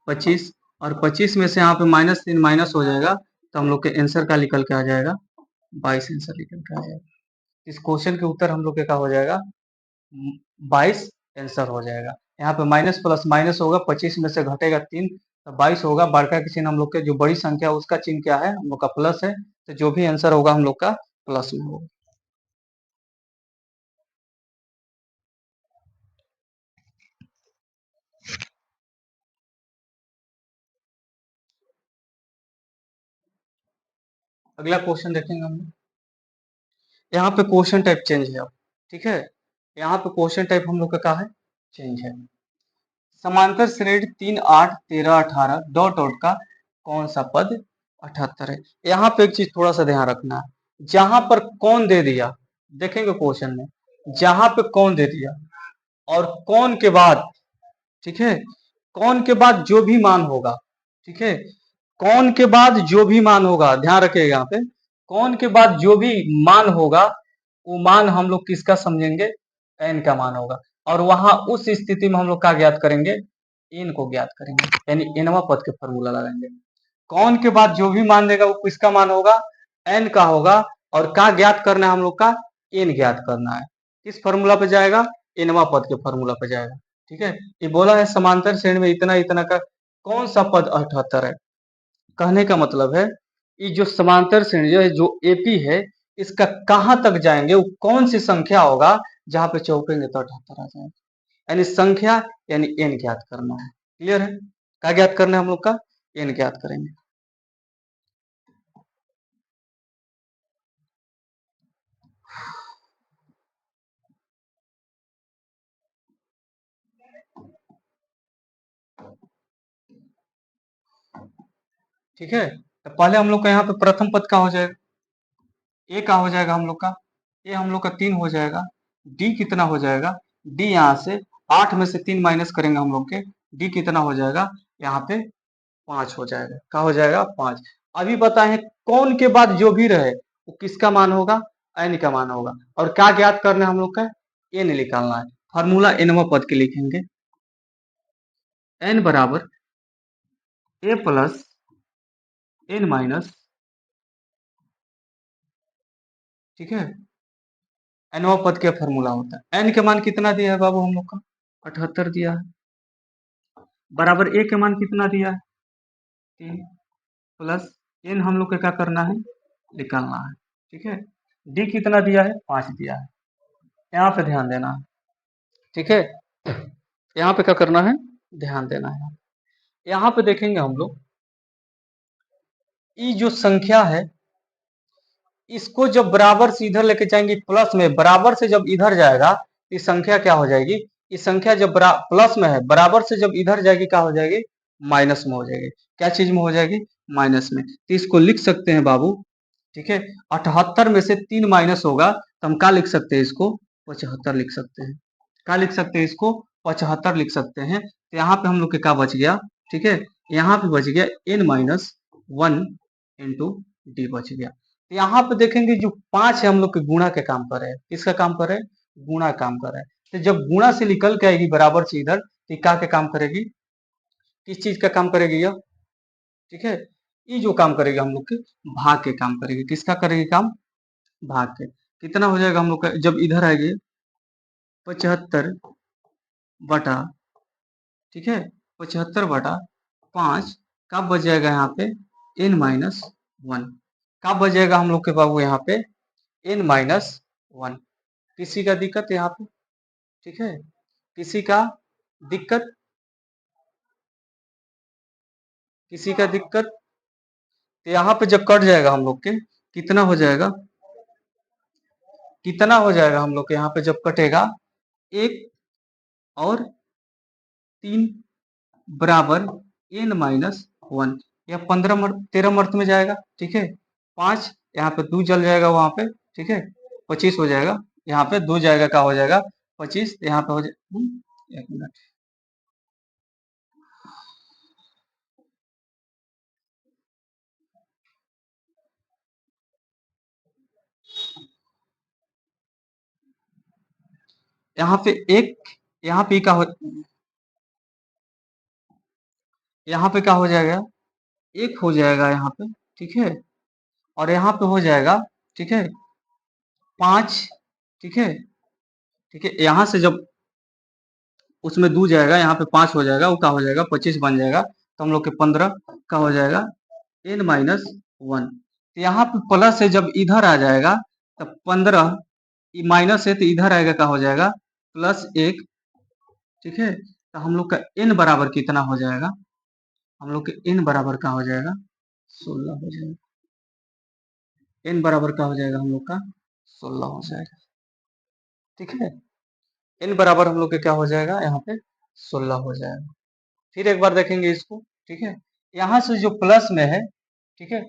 25, और 25 में से यहाँ पे -3 माइनस हो जाएगा तो हम लोग के आंसर का निकल के आ जाएगा 22 आंसर निकल के आ जाएगा। इस क्वेश्चन के उत्तर हम लोग के क्या हो जाएगा 22 आंसर हो जाएगा। यहाँ पे माइनस प्लस माइनस होगा, 25 में से घटेगा 3 तो 22 होगा। बड़का के चिन्ह हम लोग के जो बड़ी संख्या है उसका चिन्ह क्या है हम लोग का प्लस है, तो जो भी आंसर होगा हम लोग का प्लस में होगा। अगला क्वेश्चन देखेंगे हम लोग। यहाँ पे क्वेश्चन टाइप चेंज है अब, ठीक है। यहाँ पे क्वेश्चन टाइप हम लोग का क्या है, चेंज है। समांतर श्रेणी 3, 8, 13, 18 डॉट डॉट का कौन सा पद 78 है। यहाँ पे एक चीज थोड़ा सा ध्यान रखना है, जहां पर कौन दे दिया, देखेंगे क्वेश्चन में, जहां पे कौन दे दिया और कौन के बाद, ठीक है, कौन के बाद जो भी मान होगा, ठीक है, कौन के बाद जो भी मान होगा, ध्यान रखिएगा यहाँ पे, कौन के बाद जो भी मान होगा वो मान हम लोग किसका समझेंगे, एन का मान होगा। और वहां उस स्थिति में हम लोग क्या ज्ञात करेंगे, एन को ज्ञात करेंगे, यानी एनवा पद के फॉर्मूला लगाएंगे। कौन के बाद जो भी मान देगा वो किसका मान होगा, एन का होगा। और क्या ज्ञात करना है हम लोग का, एन ज्ञात करना है। किस फॉर्मूला पे जाएगा, एनवा पद के फॉर्मूला पे जाएगा, ठीक है। ये बोला है समांतर श्रेणी में इतना इतना का कौन सा पद 78 है। कहने का मतलब है ये जो समांतर श्रेणी है, जो एपी है, इसका कहां तक जाएंगे, वो कौन सी संख्या होगा जहां पे चौकेंगे तो 78 आ जाएगा। यानी संख्या, यानी एन ज्ञात करना है। क्लियर है, क्या ज्ञात करना है हम लोग का, एन ज्ञात करेंगे। ठीक है, तो पहले हम लोग का यहाँ पे प्रथम पद का हो जाएगा, ए का हो जाएगा हम लोग का, ए हम लोग का 3 हो जाएगा। डी कितना हो जाएगा, डी यहाँ से 8 में से 3 माइनस करेंगे हम लोग के, डी कितना हो जाएगा यहाँ पे 5 हो जाएगा। क्या हो जाएगा, 5। अभी बताएं कौन के बाद जो भी रहे वो किसका मान होगा, एन का मान होगा। और क्या ज्ञात करना है हम लोग का, एन निकालना है। फॉर्मूला एनवा पद के लिखेंगे, एन बराबर ए प्लस एन माइनस, ठीक है, एनवा पद का फॉर्मूला होता है। एन के मान कितना दिया है बाबू हम लोग का, 78 दिया है, बराबर ए के मान कितना दिया है, 3, प्लस एन हम लोग को क्या करना है, निकालना है, ठीक है। डी कितना दिया है, 5 दिया है। यहाँ पे ध्यान देना है, ठीक है, यहाँ पे क्या करना है, ध्यान देना है। यहाँ पे देखेंगे हम लोग, ये जो संख्या है इसको जब बराबर से इधर लेके जाएंगे प्लस में, बराबर से जब इधर जाएगा ये संख्या क्या हो जाएगी, ये संख्या जब प्लस में है, बराबर से जब इधर जाएगी क्या हो जाएगी, माइनस में हो जाएगी। क्या चीज में हो जाएगी, माइनस में। तो इसको लिख सकते हैं बाबू, ठीक है, 78 में से 3 माइनस होगा तो हम क्या लिख सकते हैं, इसको 75 लिख सकते हैं। क्या लिख सकते हैं, इसको 75 लिख सकते हैं। तो यहाँ पे हम लोग के क्या बच गया, ठीक है, यहाँ पे बच गया n माइनस 1 इंटू डी बच गया। तो यहाँ पे देखेंगे जो 5 है हम लोग के गुणा के काम कर रहे हैं, किसका काम कर रहे हैं, गुणा काम कर रहे हैं। तो जब गुणा से निकल के आएगी बराबर से इधर, तो क्या के काम करेगी, किस चीज का काम करेगी यह, ठीक है, ये जो काम करेगी हम लोग के भाग के काम करेगी। किसका करेगी काम, भाग के। कितना हो जाएगा हम लोग का, जब इधर आएगी 75 बटा, ठीक है, 75 बटा 5 कब बच जाएगा यहाँ पे, n माइनस 1। कब बच जाएगा हम लोग के बाबू यहाँ पे, n माइनस 1। किसी का दिक्कत यहाँ पे, ठीक है, किसी का दिक्कत, किसी का दिक्कत। तो यहाँ पे जब कट जाएगा हम लोग के, कितना हो जाएगा, कितना हो जाएगा हम लोग के यहाँ पे जब कटेगा, 1 और 3 बराबर n माइनस 1। यह 13 मर्त में जाएगा, ठीक है। 5 यहाँ पे 2 जल जाएगा वहां पे, ठीक है, 25 हो जाएगा। यहाँ पे 2 जाएगा, क्या हो जाएगा 25, यहाँ पे हो जाएगा, एक मिनट, यहाँ पे एक, यहाँ पे क्या हो, यहाँ पे क्या हो जाएगा, एक हो जाएगा यहाँ पे, ठीक है, और यहाँ पे हो जाएगा, ठीक है, 5, ठीक है, ठीक है। यहाँ से जब उसमें 2 जाएगा, यहाँ पे 5 हो जाएगा, वो क्या हो जाएगा 25 बन जाएगा। तो हम लोग के 15 का हो जाएगा n माइनस 1। तो यहाँ पे प्लस है, जब इधर आ जाएगा तब 15, माइनस है तो इधर आएगा, क्या हो जाएगा +1, ठीक है। तो हम लोग का n बराबर कितना हो जाएगा, हम लोग के n बराबर क्या हो जाएगा 16 हो जाएगा। n बराबर क्या हो जाएगा हम लोग का 16 हो जाएगा। ठीक है, n बराबर हम लोग के क्या हो जाएगा यहाँ पे 16 हो जाएगा। फिर एक बार देखेंगे इसको। ठीक है, यहाँ से जो प्लस में है, ठीक है,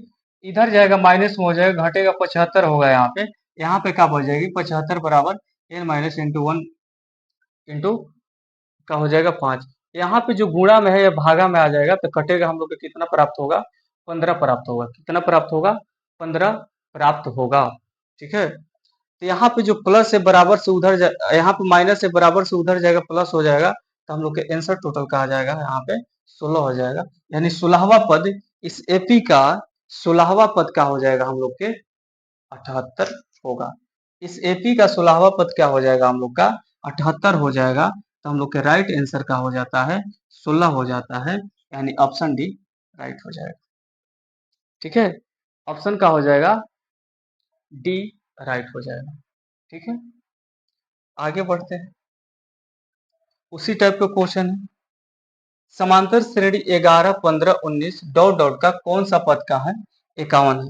इधर जाएगा माइनस में हो जाएगा, घटेगा 75 होगा यहाँ पे क्या हो जाएगी 75 बराबर n minus into one into का हो जाएगा 5। यहाँ पे जो गुणा में है या भागा में आ जाएगा तो कटेगा, हम लोग को कितना प्राप्त होगा 15 प्राप्त होगा। कितना प्राप्त होगा 15 प्राप्त होगा। ठीक है, तो यहाँ पे जो प्लस है बराबर से उधर यहाँ पे माइनस है बराबर से उधर जाएगा, प्लस हो जाएगा, तो हम लोग के आंसर टोटल कहा जाएगा यहाँ पे 16 हो जाएगा। यानी 16वां पद इस एपी का 16वां पद का हो जाएगा हम लोग के 78 होगा। इस एपी का 16वां पद क्या हो जाएगा हम लोग का 78 हो जाएगा। तो हम लोग के राइट आंसर का हो जाता है 16 हो जाता है, यानी ऑप्शन डी राइट हो जाएगा। ठीक है, ऑप्शन का हो जाएगा डी राइट हो जाएगा। ठीक है, आगे बढ़ते हैं। उसी टाइप का क्वेश्चन है, समांतर श्रेणी 11 15 19 डॉट डॉट का कौन सा पद का है 51 है।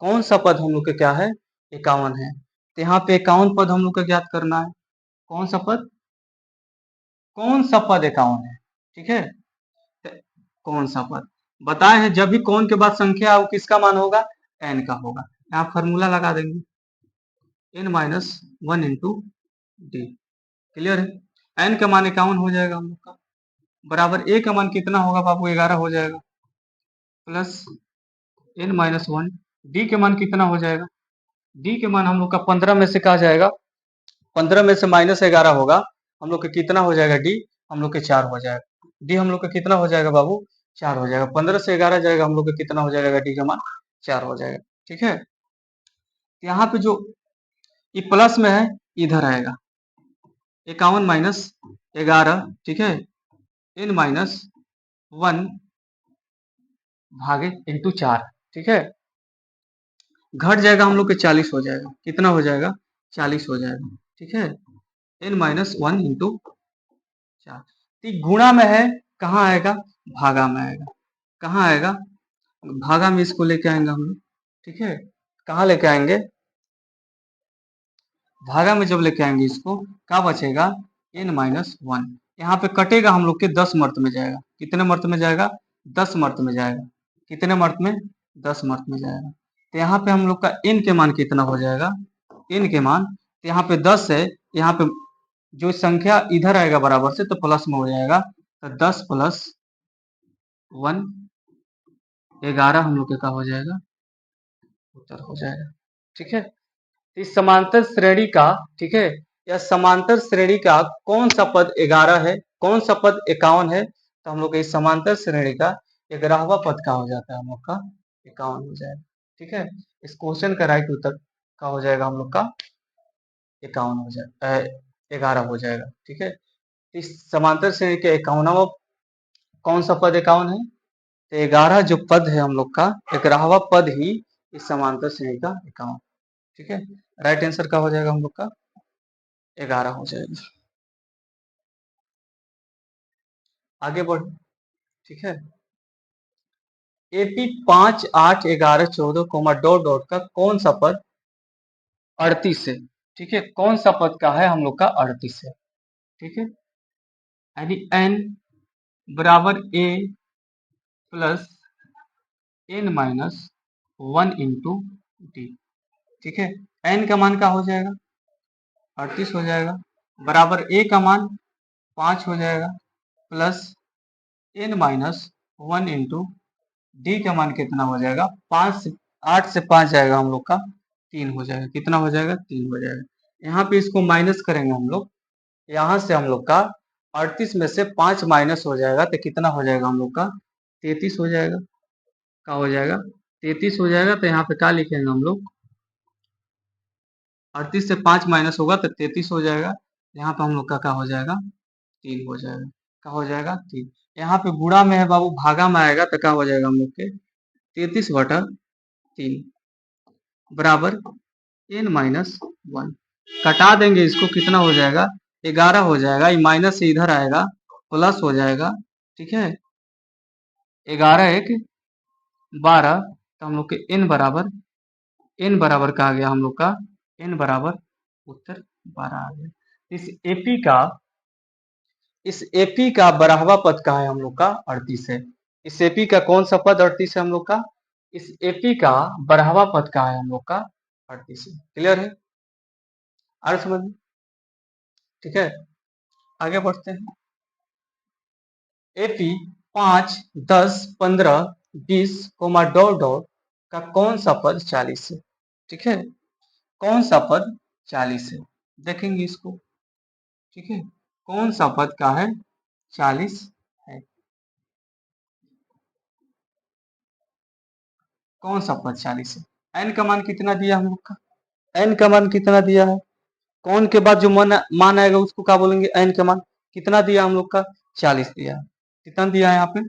कौन सा पद हम लोग का क्या है 51 है। तो यहाँ पे 51 पद हम लोग को ज्ञात करना है। कौन सा पद, कौन सा पद 51 है। ठीक है, तो कौन सा पद बताए हैं, जब भी कौन के बाद संख्या हो किसका मान होगा एन का होगा। यहाँ फॉर्मूला लगा देंगे n minus one into d. Clear है, एन का मान 51 हो जाएगा हम लोग का, बराबर ए का मान कितना होगा बाबू 11 हो जाएगा, plus n minus one, D के मान कितना हो जाएगा, डी के मान हम लोग का 15 में से कहा जाएगा, 15 में से माइनस 11 होगा, हम लोग का कितना हो जाएगा डी, हम लोग के 4 हो जाएगा। डी हम लोग का कितना हो जाएगा बाबू 4 हो जाएगा। 15 से 11 जाएगा, हम लोग का कितना हो जाएगा डी का मान 4 हो जाएगा। ठीक है, यहाँ पे जो ये प्लस में है इधर आएगा 51 माइनस 11। ठीक है, n माइनस वन भागे इंटू 4। ठीक है, घट जाएगा हम लोग के 40 हो जाएगा। कितना हो जाएगा 40 हो जाएगा। ठीक है, n माइनस वन इंटू 4। गुणा में है, कहाँ आएगा भागा में आएगा। कहाँ आएगा भागा में, इसको लेके आएंगे हम लोग। ठीक है, कहाँ लेके आएंगे भागा में, जब लेके आएंगे इसको क्या बचेगा n माइनस वन। यहाँ पे कटेगा हम लोग के 10 मर्त में जाएगा। कितने मर्त में जाएगा 10 मर्त में जाएगा। कितने मर्त में 10 मर्त में जाएगा। तो यहाँ पे हम लोग का n के मान कितना हो जाएगा, n के मान, तो यहाँ पे 10 है, यहाँ पे जो संख्या इधर आएगा बराबर से तो प्लस में हो जाएगा, तो 10 प्लस वन 11 हम लोग का हो जाएगा, उत्तर हो जाएगा। ठीक है, इस समांतर श्रेणी का, ठीक है, या समांतर श्रेणी का कौन सा पद 11 है, कौन सा पद 51 है। तो हम लोग इस समांतर श्रेणी का 11वां पद का हो जाता है हम लोग का 51 हो जाएगा। ठीक है, इस क्वेश्चन का राइट उत्तर का हो जाएगा हम लोग का 51 हो जाएगा, 11 हो जाएगा। ठीक है, इस समांतर श्रेणी के 51वां कौन सा पद 51 है, तो 11 जो पद है हम लोग का 11वां पद ही इस समांतर श्रेणी का 51। ठीक है, राइट आंसर का हो जाएगा हम लोग का 11 हो जाएगा। आगे बढ़। ठीक है, एपी 5 8 11 14 कोमा डॉट डॉट का कौन सा पद 38 है। ठीक है, कौन सा पद का है हम लोग का 38 है। ठीक है, यानी एन बराबर A plus N minus one into D. ठीक है, एन का मान क्या हो जाएगा 38 हो जाएगा, बराबर ए का मान 5 हो जाएगा, plus N minus one into d का मान कितना हो जाएगा 5 से 8 से 5 जाएगा हम लोग का 3 हो जाएगा। कितना हो जाएगा 3 हो जाएगा। यहाँ पे इसको माइनस करेंगे हम लोग, यहाँ से हम लोग का 38 में से 5 माइनस हो जाएगा तो कितना हो जाएगा हम लोग का 33 हो जाएगा। क्या हो जाएगा 33 हो जाएगा। तो यहाँ पे क्या लिखेंगे हम लोग, 38 से 5 माइनस होगा तो 33 हो जाएगा। यहाँ पे हम लोग का क्या हो जाएगा 3 हो जाएगा। क्या हो जाएगा 3। यहाँ पे गुणा में है बाबू, भागा में आएगा तो क्या हो जाएगा हम लोग के 33/3 बराबर n माइनस वन। कटा देंगे इसको, कितना हो जाएगा 11 हो जाएगा। ये माइनस से इधर आएगा प्लस हो जाएगा। ठीक है, 11 1 12, तो हम लोग के n बराबर n बराबर का आ गया हम लोग का, n बराबर उत्तर 12 आ गया। इस एपी का बराबर पद का है हम लोग का 38 है। इस एपी का कौन सा पद 38 है हम लोग का? इस एपी का बराबर पद का है हम लोग का 38 है। क्लियर है? आ रहा समझ में? ठीक है, आगे बढ़ते हैं। एपी 5, 10, 15, 20, डॉट डॉट का कौन सा पद 40 है? ठीक है, कौन सा पद 40 है, देखेंगे इसको। ठीक है, कौन सा पद का है 40 है? कौन सा पद 40 है? एन का मान कितना दिया हम लोग का? एन का मान कितना दिया है? कौन के बाद जो मान आएगा उसको क्या बोलेंगे? एन का मान कितना दिया हम लोग का? 40 दिया। कितना दिया है यहाँ पे?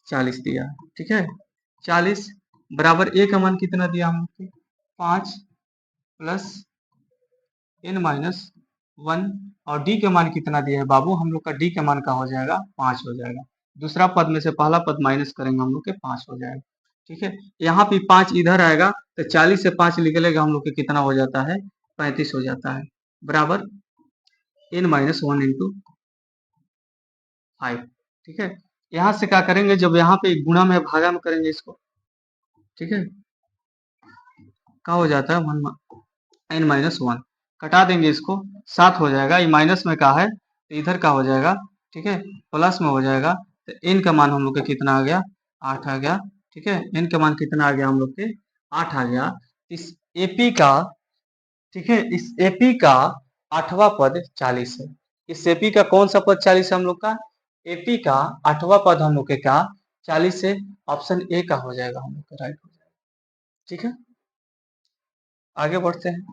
40 दिया। ठीक है, 40 बराबर ए का मान कितना दिया हम लोग के? 5 प्लस n माइनस 1, और डी का मान कितना दिया है बाबू? हम लोग का डी का मान का हो जाएगा 5 हो जाएगा। दूसरा पद में से पहला पद माइनस करेंगे हम लोग के 5 हो जाएगा। ठीक है, यहाँ पे 5 इधर आएगा तो 40 से 5 निकलेगा हम लोग के कितना हो जाता है? 35 हो जाता है, बराबर n माइनस 1 इंटू 5। ठीक है, यहाँ से क्या करेंगे, जब यहाँ पे गुणा में भागा में करेंगे इसको, ठीक है, क्या हो जाता है? 1 n माइनस 1 कटा देंगे इसको, 7 हो जाएगा। ये माइनस में का है तो इधर का हो जाएगा। ठीक है, प्लस में हो जाएगा तो n का मान हम लोग का कितना आ गया? 8 आ गया। ठीक है, n का मान कितना आ गया हम लोग के? 8 आ गया। इस एपी का, ठीक है, इस एपी का 8वां पद 40 है। इस एपी का कौन सा पद 40 है हम लोग का? एपी का 8वां पद हम लोग के का 40 है। ऑप्शन ए का हो जाएगा हम लोग का, राइट हो जाएगा। ठीक है, आगे बढ़ते हैं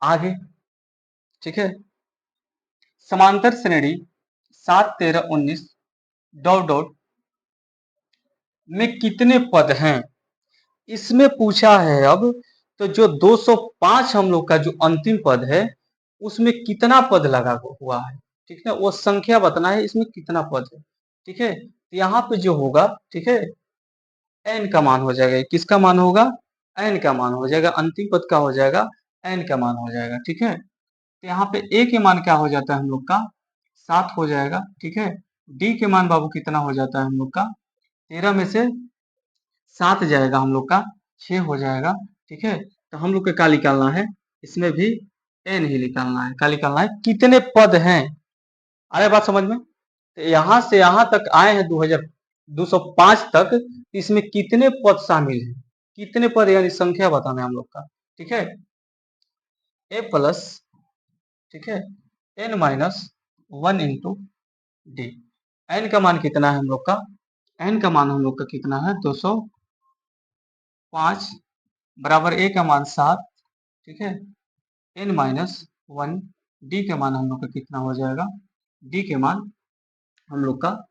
आगे। ठीक है, समांतर श्रेणी 7, 13, 19 डॉट डॉट में कितने पद हैं? इसमें पूछा है अब। तो जो 205 हम लोग का जो अंतिम पद है उसमें कितना पद लगा हुआ है? ठीक है, वो संख्या बताना है इसमें कितना पद है। ठीक है, तो यहाँ पे जो होगा, ठीक है, एन का मान हो जाएगा। किसका मान होगा? एन का मान हो जाएगा। अंतिम पद का हो जाएगा, एन का मान हो जाएगा। ठीक है, तो यहाँ पे ए के मान क्या हो जाता है हम लोग का? 7 हो जाएगा। ठीक है, डी के मान बाबू कितना हो जाता है हम लोग का? 13 में से 7 जाएगा हम लोग का 6 हो जाएगा। ठीक है, तो हम लोग को क्या निकालना है? इसमें भी एन ही निकालना है। क्या निकालना है? कितने पद हैं? अरे बात समझ में? तो यहाँ से यहाँ तक आए हैं 2205 तक, इसमें कितने पद शामिल हैं? कितने पद यानी संख्या बताना है हम लोग का। ठीक है, ए प्लस, ठीक है, n minus 1 into D. N का मान कितना है हम लोग का? एन का मान हम लोग का कितना है? 205 बराबर ए का मान 7। ठीक है, एन माइनस 1, डी का मान हम लोग का कितना हो जाएगा? डी के मान हम लोग का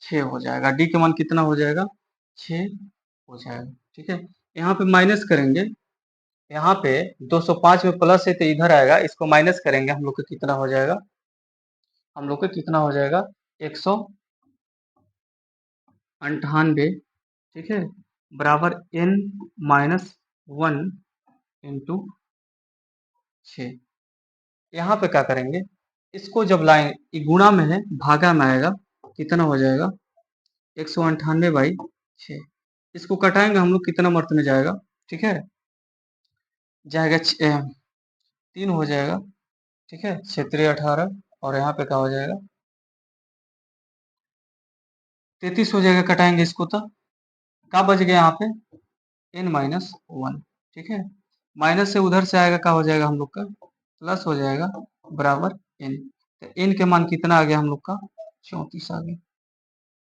6 हो जाएगा। डी का मान कितना हो जाएगा? 6 हो जाएगा। ठीक है, यहाँ पे माइनस करेंगे। यहाँ पे 205 में प्लस है तो इधर आएगा, इसको माइनस करेंगे हम लोग का कितना हो जाएगा? हम लोग का कितना हो जाएगा? 198। ठीक है, बराबर n माइनस 1 इंटू 6। यहाँ पे क्या करेंगे? इसको जब लाइन गुणा में है भागा में आएगा, कितना हो जाएगा? 198 बाई 6। इसको कटाएंगे हम लोग, कितना मर्त में जाएगा? ठीक है, जाएगा 3 हो जाएगा। ठीक है, 6 18, और यहाँ पे क्या हो जाएगा? 33 हो जाएगा। कटाएंगे इसको तो क्या बच गया यहाँ पे? n minus 1। ठीक है, माइनस से उधर से आएगा, क्या हो जाएगा हम लोग का? प्लस हो जाएगा, बराबर n। तो n के मान कितना आ गया हम लोग का? 34 आ गया।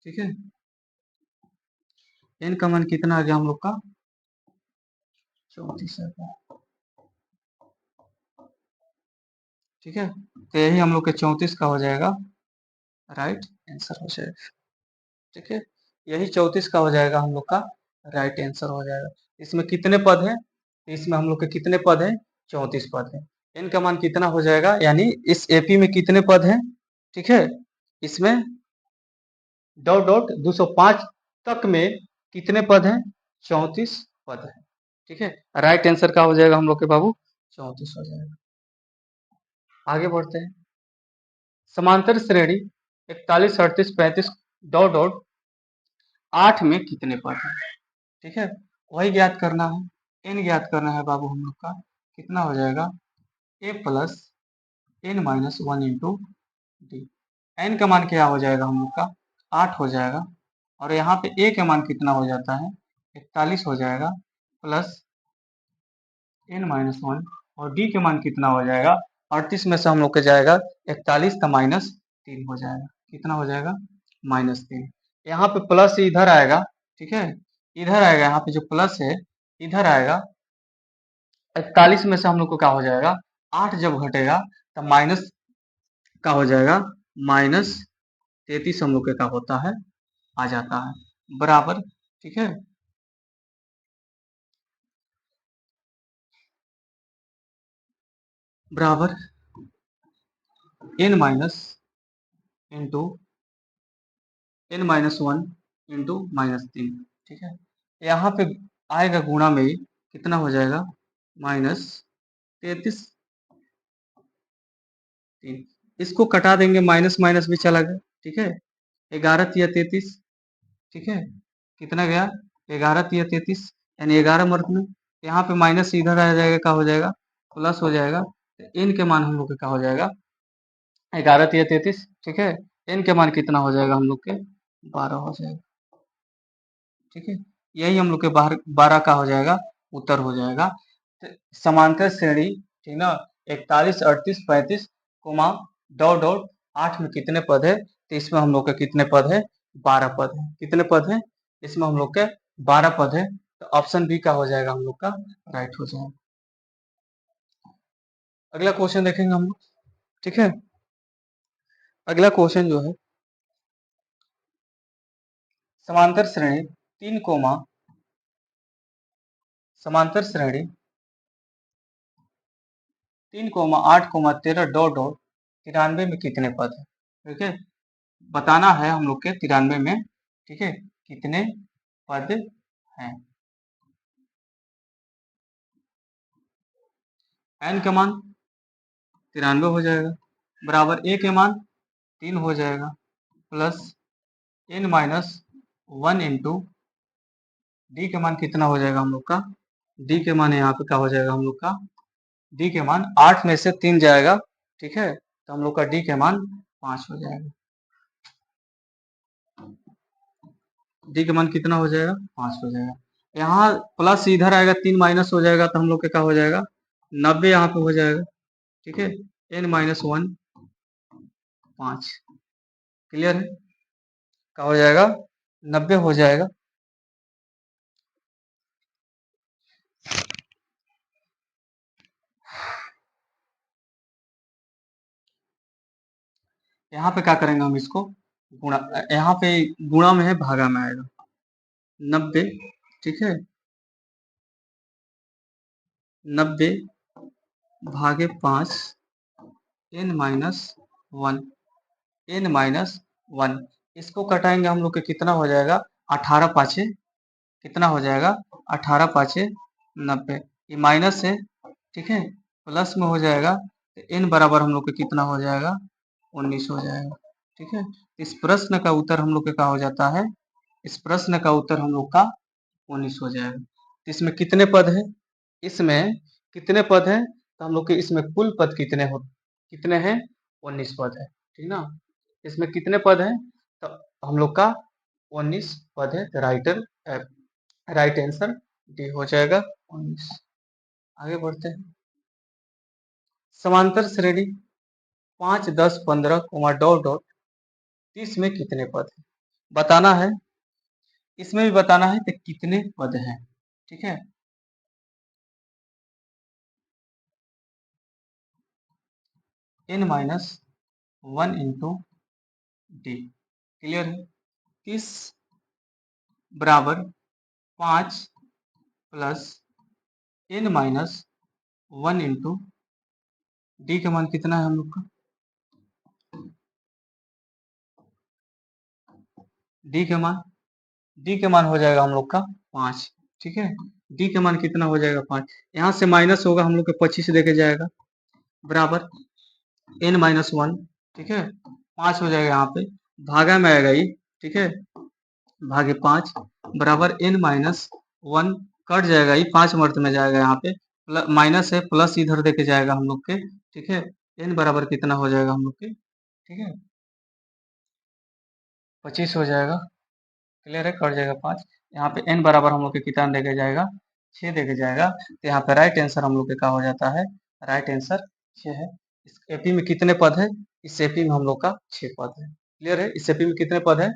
ठीक है, n का मान कितना आ गया हम लोग का? 34 आ गया। ठीक है, तो यही हम लोग के 34 का हो जाएगा, राइट आंसर हो जाएगा। ठीक है, यही 34 का हो जाएगा हम लोग का, राइट आंसर हो जाएगा। इसमें कितने पद हैं? इसमें हम लोग के कितने पद हैं? 34 पद हैं। n का मान कितना हो जाएगा, यानी इस एपी में कितने पद हैं? ठीक है, इसमें डॉट डॉट 205 तक में कितने पद हैं? 34 पद हैं। ठीक है, राइट आंसर क्या हो जाएगा हम लोग के बाबू? 34 हो जाएगा। आगे बढ़ते हैं। समांतर श्रेणी 41, 38, 35 डॉट डॉट 8 में कितने पद हैं? ठीक है, वही ज्ञात करना है, एन ज्ञात करना है बाबू हम लोग का। कितना हो जाएगा? A plus N minus one into D. N का मान क्या हो जाएगा हम लोग का? 8 हो जाएगा। और यहाँ पे ए का मान कितना हो जाता है? 41 हो जाएगा, प्लस एन माइनस वन। और डी के मान कितना हो जाएगा? 38 में से हम लोग के जाएगा 41 का माइनस 3 हो जाएगा। कितना हो जाएगा? -3। यहाँ पे प्लस इधर आएगा, ठीक है, इधर आएगा, यहाँ पे जो प्लस है इधर आएगा। 41 में से हम लोग को क्या हो जाएगा? 8 जब घटेगा तब माइनस का हो जाएगा, -33 हम लोग के का होता है, आ जाता है, बराबर। ठीक है, बराबर n minus into n minus one into -3। ठीक है, यहाँ पे आएगा गुणा में ही, कितना हो जाएगा? -33 इसको कटा देंगे, माइनस माइनस भी चला गया। ठीक है, 11 या 33। ठीक है, कितना गया? 11 या 33, यानी 11 मर्द में। यहाँ पे माइनस इधर आ जाएगा, क्या हो जाएगा? प्लस हो जाएगा। इन के मान हम लोग के क्या हो जाएगा? 11 या 33। ठीक है, एन के मान कितना हो जाएगा हम लोग के? 12 हो जाएगा। ठीक है, यही हम लोग के बाहर 12 का हो जाएगा, उत्तर हो जाएगा। तो समांतर श्रेणी, ठीक ना, 41, 38, 35 कोमा डॉट डॉट 8 में कितने पद है? तो इसमें हम लोग के कितने पद है? 12 पद है। कितने पद है? इसमें हम लोग के 12 पद है। तो ऑप्शन बी का हो जाएगा हम लोग का, राइट हो जाएगा। अगला क्वेश्चन देखेंगे हम लोग। ठीक है, अगला क्वेश्चन जो है, समांतर श्रेणी 3 कोमा समांतर श्रेणी 3, 8, 13 डॉट डॉट 93 में कितने पद है? ठीक है, बताना है हम लोग के 93 में, ठीक है, कितने पद हैं। एन का मान 93 हो जाएगा, बराबर ए के मान 3 हो जाएगा, plus N minus one into d के मान कितना हो जाएगा हम लोग का? डी के मान यहाँ पे क्या हो जाएगा हम लोग का? डी के मान 8 में से 3 जाएगा। ठीक है, तो हम लोग का डी के मान 5 हो जाएगा। डी का मान कितना हो जाएगा? 5 हो जाएगा। यहाँ प्लस इधर आएगा, 3 माइनस हो जाएगा, तो हम लोग के क्या हो जाएगा? 90 यहाँ पे हो जाएगा। ठीक है, एन माइनस वन 5। क्लियर है? क्या हो जाएगा? 90 हो जाएगा। यहाँ पे क्या करेंगे हम इसको? गुणा। यहाँ पे गुणा में है, भागा में आएगा 90। ठीक है, 90 भागे 5 n minus one, n minus one. इसको कटाएंगे हम लोग के, कितना हो जाएगा? 18 पाँचे कितना हो जाएगा? 18 पाँचे 90। ये माइनस है, ठीक है, प्लस में हो जाएगा, तो एन बराबर हम लोग के कितना हो जाएगा? 19 हो जाएगा। ठीक है, इस प्रश्न का उत्तर हम लोग के क्या हो जाता है? इस प्रश्न का उत्तर हम लोग का 19 हो जाएगा। तो इसमें कितने पद है? इसमें कितने पद है? तो हम लोग के इसमें कुल पद कितने हैं? 19 पद है। ठीक ना, इसमें कितने पद हैं? तो हम लोग का 19 पद है। तो राइट आंसर डी हो जाएगा, 19। आगे बढ़ते हैं। समांतर श्रेणी 5, 10, 15 डॉट डॉट 30 में कितने पद है? बताना है, इसमें भी बताना है कि कितने पद हैं। ठीक है, n minus one into d. Clear है? 30 बराबर 5 plus N minus one into d का मान कितना है हम लोग का? डी के मान डी के मान हो जाएगा हम लोग का 5। ठीक है, डी का मान कितना हो जाएगा 5। यहाँ से माइनस होगा हम लोग के 25 देके जाएगा बराबर n-1, ठीक है 5 हो जाएगा यहाँ पे, भागा में आएगा ये, ठीक है भागे 5 बराबर n-1 कट जाएगा, ये 5 मर्त में जाएगा, यहाँ पे माइनस है प्लस इधर देके जाएगा हम लोग के, ठीक है n बराबर कितना हो जाएगा हम लोग के, ठीक है 25 हो जाएगा, क्लियर है कट जाएगा 5। यहाँ पे n बराबर हम लोग के कितना देके जाएगा 6 देके जाएगा, तो यहाँ पे राइट आंसर हम लोग के क्या हो जाता है, राइट आंसर 6 है। इस एपी में कितने पद है, इस एपी में हम लोग का 6 पद है, क्लियर है, इस एपी में कितने पद है,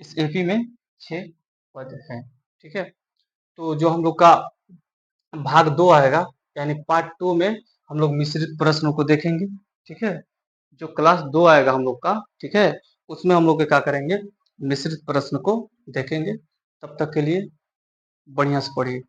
इस एपी में 6 पद है, ठीक है। तो जो हम लोग का भाग 2 आएगा यानी पार्ट 2 में हम लोग मिश्रित प्रश्नों को देखेंगे, ठीक है जो क्लास 2 आएगा हम लोग का, ठीक है उसमें हम लोग क्या करेंगे, मिश्रित प्रश्न को देखेंगे। तब तक के लिए बढ़िया से पढ़िए।